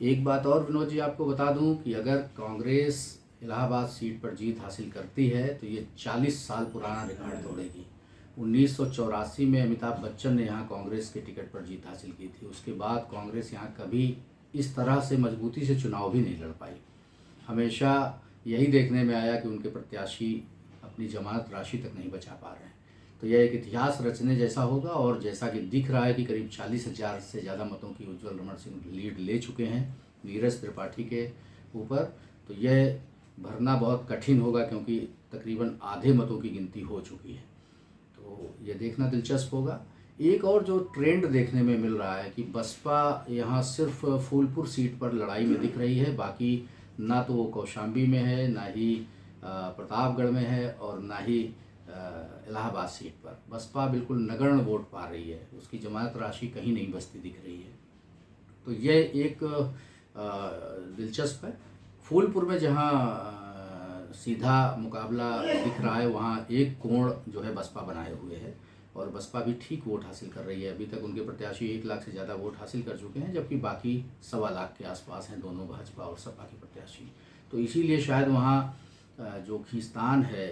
एक बात और विनोद जी आपको बता दूं कि अगर कांग्रेस इलाहाबाद सीट पर जीत हासिल करती है तो ये 40 साल पुराना रिकॉर्ड तोड़ेगी। 1984 में अमिताभ बच्चन ने यहाँ कांग्रेस के टिकट पर जीत हासिल की थी। उसके बाद कांग्रेस यहाँ कभी इस तरह से मजबूती से चुनाव भी नहीं लड़ पाई। हमेशा यही देखने में आया कि उनके प्रत्याशी अपनी जमानत राशि तक नहीं बचा पा रहे हैं। तो यह एक इतिहास रचने जैसा होगा और जैसा कि दिख रहा है कि करीब 40,000 से ज़्यादा मतों की उज्ज्वल रमण सिंह लीड ले चुके हैं नीरज त्रिपाठी के ऊपर। तो यह भरना बहुत कठिन होगा क्योंकि तकरीबन आधे मतों की गिनती हो चुकी है। तो ये देखना दिलचस्प होगा। एक और जो ट्रेंड देखने में मिल रहा है कि बसपा यहाँ सिर्फ फूलपुर सीट पर लड़ाई में दिख रही है, बाकी ना तो वो कौशाम्बी में है, ना ही प्रतापगढ़ में है और ना ही इलाहाबाद सीट पर। बसपा बिल्कुल नगण्य वोट पा रही है, उसकी जमानत राशि कहीं नहीं बचती दिख रही है। तो यह एक दिलचस्प है। फूलपुर में जहाँ सीधा मुकाबला दिख रहा है वहाँ एक कोण जो है बसपा बनाए हुए है और बसपा भी ठीक वोट हासिल कर रही है। अभी तक उनके प्रत्याशी 1 लाख से ज़्यादा वोट हासिल कर चुके हैं, जबकि बाकी 1.25 लाख के आसपास हैं दोनों भाजपा और सपा के प्रत्याशी। तो इसीलिए शायद वहाँ जो खींचतान है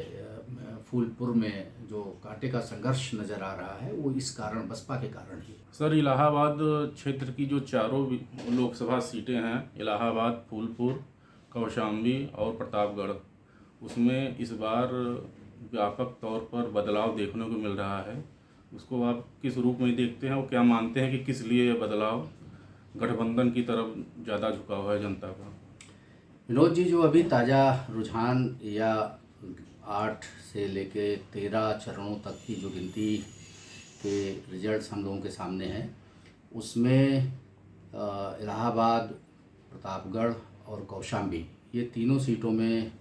फूलपुर में, जो कांटे का संघर्ष नज़र आ रहा है, वो इस कारण बसपा के कारण ही। सर, इलाहाबाद क्षेत्र की जो चारों लोकसभा सीटें हैं, इलाहाबाद, फूलपुर, कौशाम्बी और प्रतापगढ़, उसमें इस बार व्यापक तौर पर बदलाव देखने को मिल रहा है। उसको आप किस रूप में देखते हैं और क्या मानते हैं कि किस लिए यह बदलाव गठबंधन की तरफ ज़्यादा झुकाव है जनता का? विनोद जी, जो अभी ताज़ा रुझान या 8 से लेके 13 चरणों तक की जो गिनती के रिजल्ट्स हम लोगों के सामने हैं, उसमें इलाहाबाद, प्रतापगढ़ और कौशाम्बी, ये तीनों सीटों में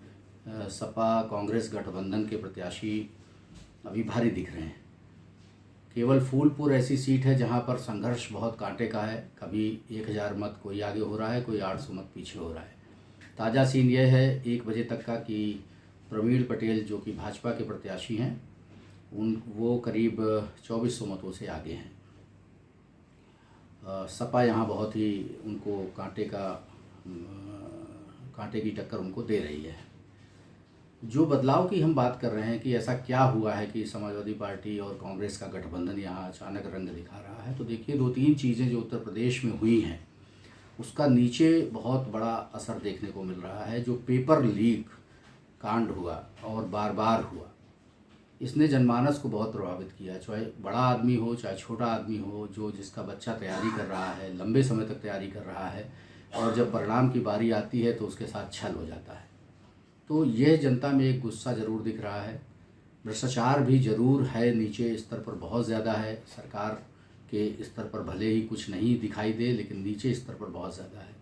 सपा कांग्रेस गठबंधन के प्रत्याशी अभी भारी दिख रहे हैं। केवल फूलपुर ऐसी सीट है जहां पर संघर्ष बहुत कांटे का है। कभी 1000 मत कोई आगे हो रहा है, कोई 800 मत पीछे हो रहा है। ताज़ा सीन यह है 1 बजे तक का कि प्रवीण पटेल जो कि भाजपा के प्रत्याशी हैं, वो करीब 2400 मतों से आगे हैं। सपा यहाँ बहुत ही उनको कांटे की टक्कर उनको दे रही है। जो बदलाव की हम बात कर रहे हैं कि ऐसा क्या हुआ है कि समाजवादी पार्टी और कांग्रेस का गठबंधन यहाँ अचानक रंग दिखा रहा है, तो देखिए 2-3 चीज़ें जो उत्तर प्रदेश में हुई हैं उसका नीचे बहुत बड़ा असर देखने को मिल रहा है। जो पेपर लीक कांड हुआ और बार बार हुआ, इसने जनमानस को बहुत प्रभावित किया। चाहे बड़ा आदमी हो चाहे छोटा आदमी हो, जो जिसका बच्चा तैयारी कर रहा है, लंबे समय तक तैयारी कर रहा है, और जब परिणाम की बारी आती है तो उसके साथ छल हो जाता है। तो यह जनता में एक गुस्सा ज़रूर दिख रहा है। भ्रष्टाचार भी ज़रूर है, नीचे स्तर पर बहुत ज़्यादा है। सरकार के स्तर पर भले ही कुछ नहीं दिखाई दे, लेकिन नीचे स्तर पर बहुत ज़्यादा है।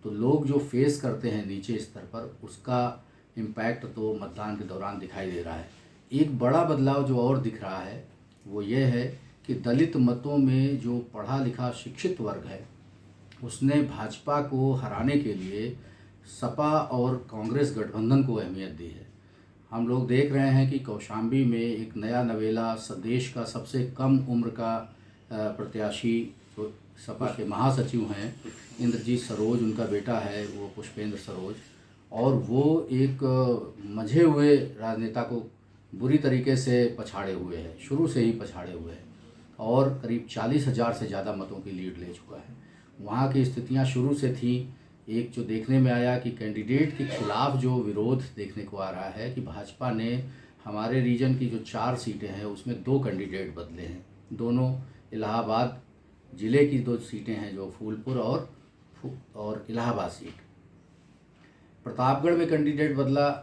तो लोग जो फेस करते हैं नीचे स्तर पर, उसका इम्पैक्ट तो मतदान के दौरान दिखाई दे रहा है। एक बड़ा बदलाव जो और दिख रहा है वो ये है कि दलित मतों में जो पढ़ा लिखा शिक्षित वर्ग है, उसने भाजपा को हराने के लिए सपा और कांग्रेस गठबंधन को अहमियत दी है। हम लोग देख रहे हैं कि कौशाम्बी में एक नया नवेला, देश का सबसे कम उम्र का प्रत्याशी जो सपा के महासचिव हैं, इंद्रजीत सरोज, उनका बेटा है वो पुष्पेंद्र सरोज, और वो एक मंझे हुए राजनेता को बुरी तरीके से पछाड़े हुए हैं, शुरू से ही पछाड़े हुए हैं, और करीब 40,000 से ज़्यादा मतों की लीड ले चुका है। वहाँ की स्थितियाँ शुरू से थी। एक जो देखने में आया कि कैंडिडेट के खिलाफ जो विरोध देखने को आ रहा है कि भाजपा ने हमारे रीजन की जो 4 सीटें हैं उसमें 2 कैंडिडेट बदले हैं। दोनों इलाहाबाद ज़िले की 2 सीटें हैं, जो फूलपुर और इलाहाबाद सीट। प्रतापगढ़ में कैंडिडेट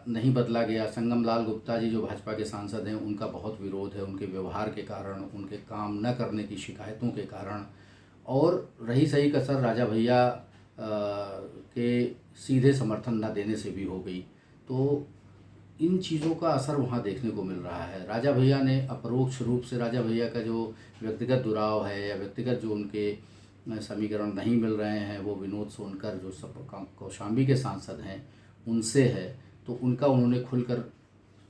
नहीं बदला गया। संगम लाल गुप्ता जी जो भाजपा के सांसद हैं, उनका बहुत विरोध है, उनके व्यवहार के कारण, उनके काम न करने की शिकायतों के कारण, और रही सही कसर राजा भैया के सीधे समर्थन न देने से भी हो गई। तो इन चीज़ों का असर वहाँ देखने को मिल रहा है। राजा भैया ने अपरोक्ष रूप से, राजा भैया का जो व्यक्तिगत दुराव है या व्यक्तिगत जो उनके समीकरण नहीं मिल रहे हैं, वो विनोद सोनकर जो कौशाम्बी के सांसद हैं उनसे है, तो उनका उन्होंने खुलकर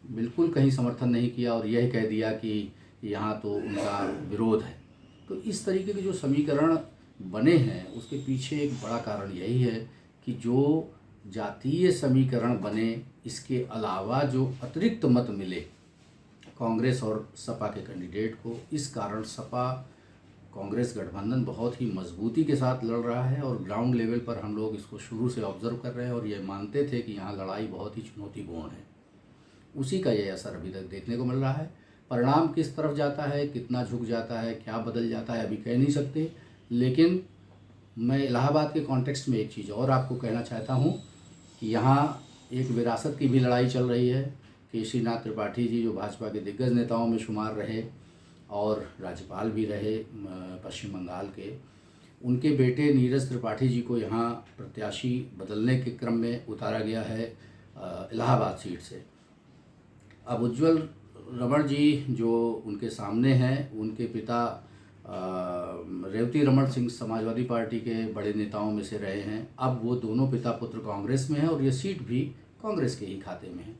बिल्कुल कहीं समर्थन नहीं किया और यह कह दिया कि यहाँ तो उनका विरोध है। तो इस तरीके के जो समीकरण बने हैं उसके पीछे एक बड़ा कारण यही है कि जो जातीय समीकरण बने, इसके अलावा जो अतिरिक्त मत मिले कांग्रेस और सपा के कैंडिडेट को, इस कारण सपा कांग्रेस गठबंधन बहुत ही मजबूती के साथ लड़ रहा है। और ग्राउंड लेवल पर हम लोग इसको शुरू से ऑब्जर्व कर रहे हैं और ये मानते थे कि यहाँ लड़ाई बहुत ही चुनौतीपूर्ण है। उसी का ये असर अभी तक देखने को मिल रहा है। परिणाम किस तरफ जाता है, कितना झुक जाता है, क्या बदल जाता है, अभी कह नहीं सकते। लेकिन मैं इलाहाबाद के कॉन्टेक्स्ट में एक चीज़ और आपको कहना चाहता हूँ कि यहाँ एक विरासत की भी लड़ाई चल रही है। केशरीनाथ त्रिपाठी जी जो भाजपा के दिग्गज नेताओं में शुमार रहे और राज्यपाल भी रहे पश्चिम बंगाल के, उनके बेटे नीरज त्रिपाठी जी को यहाँ प्रत्याशी बदलने के क्रम में उतारा गया है इलाहाबाद सीट से। अब उज्ज्वल रमण जी जो उनके सामने हैं, उनके पिता रेवती रमण सिंह समाजवादी पार्टी के बड़े नेताओं में से रहे हैं। अब वो दोनों पिता पुत्र कांग्रेस में हैं और ये सीट भी कांग्रेस के ही खाते में है।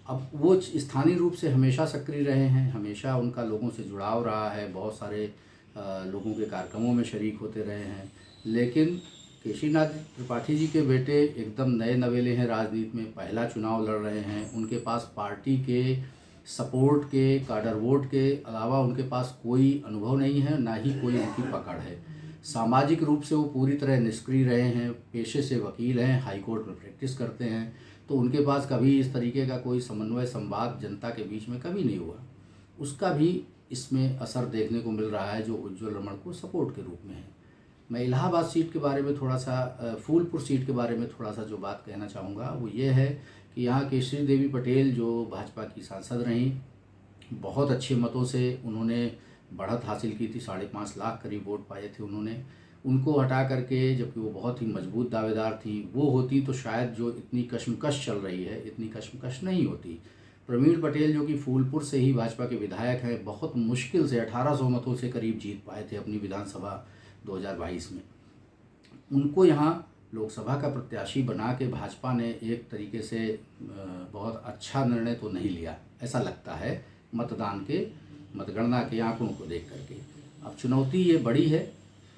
अब वो स्थानीय रूप से हमेशा सक्रिय रहे हैं, हमेशा उनका लोगों से जुड़ाव रहा है, बहुत सारे लोगों के कार्यक्रमों में शरीक होते रहे हैं। लेकिन केशरीनाथ त्रिपाठी जी के बेटे एकदम नए नवेले हैं राजनीति में, पहला चुनाव लड़ रहे हैं। उनके पास पार्टी के सपोर्ट के, काडर वोट के अलावा उनके पास कोई अनुभव नहीं है, ना ही कोई उनकी पकड़ है। सामाजिक रूप से वो पूरी तरह निष्क्रिय रहे हैं, पेशे से वकील हैं, हाई कोर्ट में प्रैक्टिस करते हैं, तो उनके पास कभी इस तरीके का कोई समन्वय संवाद जनता के बीच में कभी नहीं हुआ। उसका भी इसमें असर देखने को मिल रहा है जो उज्ज्वल रमण को सपोर्ट के रूप में है। मैं इलाहाबाद सीट के बारे में थोड़ा सा, फूलपुर सीट के बारे में थोड़ा सा जो बात कहना चाहूँगा वो ये है कि यहाँ केशरी देवी पटेल जो भाजपा की सांसद रहीं, बहुत अच्छे मतों से उन्होंने बढ़त हासिल की थी, 5.5 लाख करीब वोट पाए थे उन्होंने। उनको हटा करके, जबकि वो बहुत ही मजबूत दावेदार थी, वो होती तो शायद जो इतनी कशमकश चल रही है इतनी कशमकश नहीं होती। प्रवीण पटेल जो कि फूलपुर से ही भाजपा के विधायक हैं, बहुत मुश्किल से 1800 मतों से करीब जीत पाए थे अपनी विधानसभा 2022 में। उनको यहाँ लोकसभा का प्रत्याशी बना के भाजपा ने एक तरीके से बहुत अच्छा निर्णय तो नहीं लिया, ऐसा लगता है मतगणना के आंकड़ों को देख करके। अब चुनौती ये बड़ी है,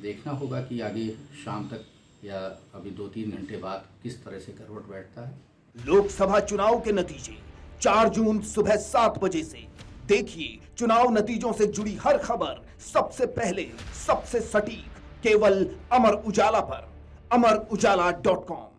देखना होगा कि आगे शाम तक या अभी 2-3 घंटे बाद किस तरह से करवट बैठता है। लोकसभा चुनाव के नतीजे 4 जून सुबह 7 बजे से देखिए। चुनाव नतीजों से जुड़ी हर खबर सबसे पहले, सबसे सटीक, केवल अमर उजाला पर, amarujala.com।